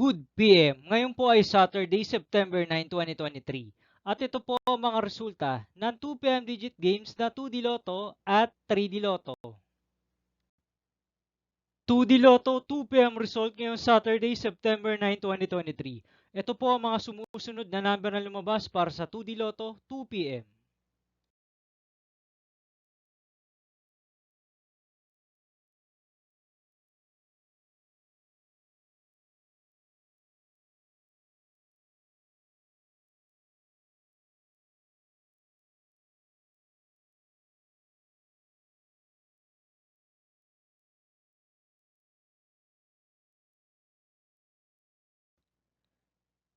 Good PM. Ngayon po ay Saturday, September 9, 2023. At ito po ang mga resulta ng 2 PM digit games na 2D Lotto at 3D Lotto. 2D Lotto 2 PM result ngayong Saturday, September 9, 2023. Ito po ang mga sumusunod na number na lumabas para sa 2D Lotto 2 PM.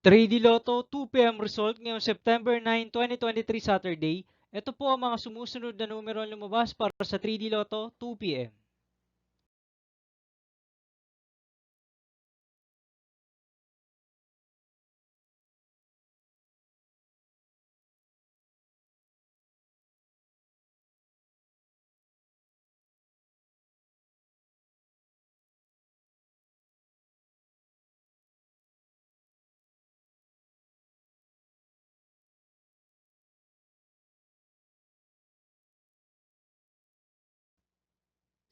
3D Lotto 2 PM result ngayong September 9, 2023 Saturday. Ito po ang mga sumusunod na numero na lumabas para sa 3D Lotto 2 PM.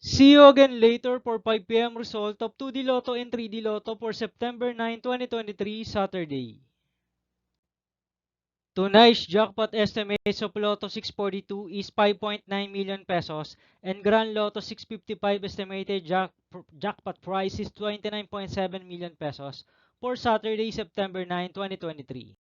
'See you again later for 5 PM result of 2D Lotto and 3D Lotto for September 9, 2023, Saturday. Tonight's jackpot estimates of Lotto 642 is 5.9 million pesos and Grand Lotto 655 estimated jackpot price is 29.7 million pesos for Saturday, September 9, 2023.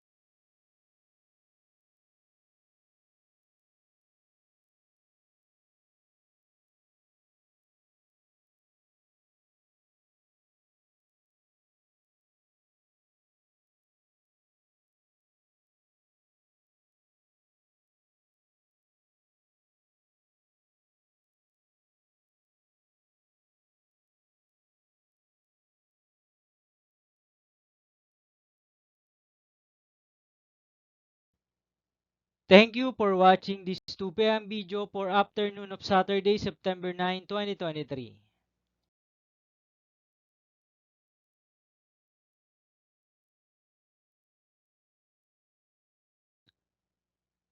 Thank you for watching this 2 PM video for afternoon of Saturday, September 9, 2023.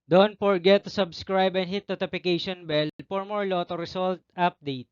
Don't forget to subscribe and hit notification bell for more Lotto result update.